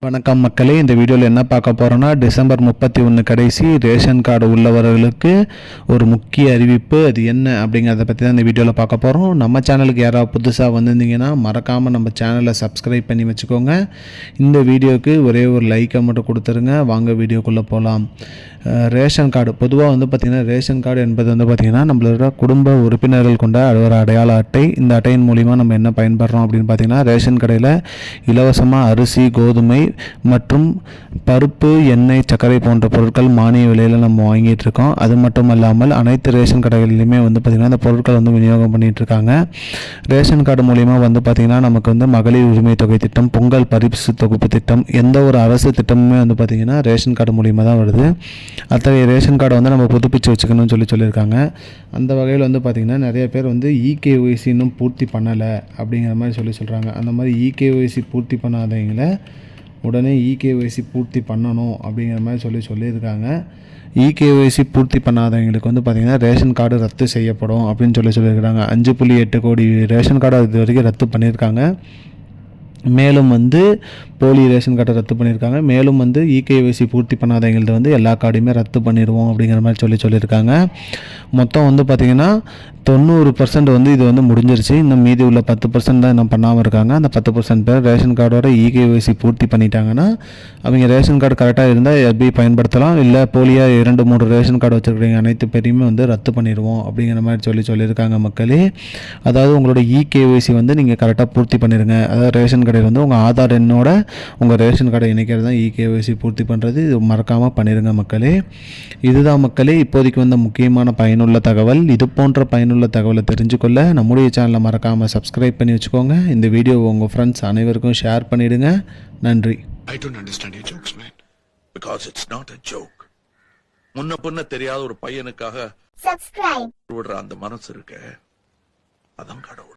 வணக்கம் மக்களே, இந்த வீடியோவில் என்ன பார்க்க போகிறோன்னா டிசம்பர் 31 கடைசி ரேஷன் கார்டு உள்ளவர்களுக்கு ஒரு முக்கிய அறிவிப்பு. அது என்ன அப்படிங்கிறத பற்றி தான் இந்த வீடியோவில் பார்க்க போகிறோம். நம்ம சேனலுக்கு யாராவது புதுசாக வந்திருந்தீங்கன்னா மறக்காமல் நம்ம சேனலை சப்ஸ்கிரைப் பண்ணி வச்சுக்கோங்க. இந்த வீடியோவுக்கு ஒரே ஒரு லைக்கை மட்டும் கொடுத்துருங்க. வாங்க வீடியோக்குள்ளே போகலாம். ரேஷன் கார்டு பொதுவாக பார்த்திங்கன்னா ரேஷன் கார்டு என்பது பார்த்திங்கன்னா நம்மளோட குடும்ப உறுப்பினர்கள் கொண்ட ஒரு அடையாள அட்டை. இந்த அட்டையின் மூலிமா நம்ம என்ன பயன்படுறோம் அப்படின்னு பார்த்திங்கன்னா ரேஷன் கடையில் இலவசமாக அரிசி, கோதுமை மற்றும் பருப்பு, எண்ணெய், சர்க்கரை போன்ற பொருட்கள் மானிய விலையில் நம்ம வாங்கிட்டு இருக்கோம். அது மட்டும் இல்லாமல் அனைத்து ரேஷன் கடைகளிலுமே பார்த்திங்கன்னா அந்த பொருட்கள் விநியோகம் பண்ணிகிட்டு இருக்காங்க. ரேஷன் கார்டு மூலிமா பார்த்திங்கன்னா நமக்கு மகளிர் உரிமை தொகை திட்டம், பொங்கல் பரிசு தொகுப்பு திட்டம், எந்த ஒரு அரசு திட்டமுமே பார்த்திங்கன்னா ரேஷன் கார்டு மூலிமா தான் வருது. அத்தகைய ரேஷன் கார்டை நம்ம புதுப்பிச்சு வச்சுக்கணும்னு சொல்லியிருக்காங்க. அந்த வகையில் பார்த்திங்கன்னா நிறைய பேர் இகேஒய்சி இன்னும் பூர்த்தி பண்ணலை அப்படிங்கிற மாதிரி சொல்கிறாங்க. அந்த மாதிரி இகேஒய்சி பூர்த்தி பண்ணாதவங்களை உடனே இகேஒய்சி பூர்த்தி பண்ணணும் அப்படிங்கிற மாதிரி சொல்லியிருக்காங்க. இகேஒய்சி பூர்த்தி பண்ணாதவங்களுக்கு பார்த்திங்கன்னா ரேஷன் கார்டு ரத்து செய்யப்படும் அப்படின்னு சொல்லியிருக்காங்க. 5.8 கோடி ரேஷன் கார்டு இது வரைக்கும் ரத்து பண்ணியிருக்காங்க. மேலும் போலி ரேஷன் கார்டை ரத்து பண்ணியிருக்காங்க. மேலும் இகேஒய்சி பூர்த்தி பண்ணாதவங்கள்ட்ட எல்லா கார்டையுமே ரத்து பண்ணிடுவோம் அப்படிங்கிற மாதிரி சொல்லியிருக்காங்க. மொத்தம் பார்த்திங்கன்னா 90% இது முடிஞ்சிருச்சு. இன்னும் மீதி உள்ள 10% தான் இன்னும் பண்ணாமல் இருக்காங்க. அந்த 10% பேர் ரேஷன் கார்டோட இகேஒய்சி பூர்த்தி பண்ணிட்டாங்கன்னா அவங்க ரேஷன் கார்டு கரெக்டாக இருந்தால் எப்படி பயன்படுத்தலாம். இல்லை போலியாக 2-3 ரேஷன் கார்டு வச்சுருக்கிறீங்க அனைத்து பேரையுமே ரத்து பண்ணிடுவோம் அப்படிங்கிற மாதிரி சொல்லியிருக்காங்க மக்களே. அதாவது உங்களோட இகேஒய்சி நீங்கள் கரெக்டாக பூர்த்தி பண்ணிடுங்க. அதாவது ரேஷன் கடையில் உங்கள் ஆதார் எண்ணோட உங்கள் ரேஷன் கார்டை இணைக்கிறது தான் இகேஒய்சி பூர்த்தி பண்ணுறது. இது மறக்காமல் பண்ணிடுங்க மக்களே. இதுதான் மக்களே இப்போதைக்கு முக்கியமான பயனுள்ள தகவல். இது போன்ற பயனுள்ள தகவலை தெரிஞ்சுக்கொள்ள நம்முடைய சேனலை மறக்காமல் சப்ஸ்கிரைப் பண்ணி வச்சுக்கோங்க. இந்த வீடியோ உங்கள் ஃப்ரெண்ட்ஸ் அனைவருக்கும் ஷேர் பண்ணிடுங்க. நன்றி. I don't understand your jokes, man. Because it's not a joke. முன்ன பின்ன தெரியாத ஒரு பையனுக்காக விடுற அந்த மனசு இருக்க, அதான் கடவுள்.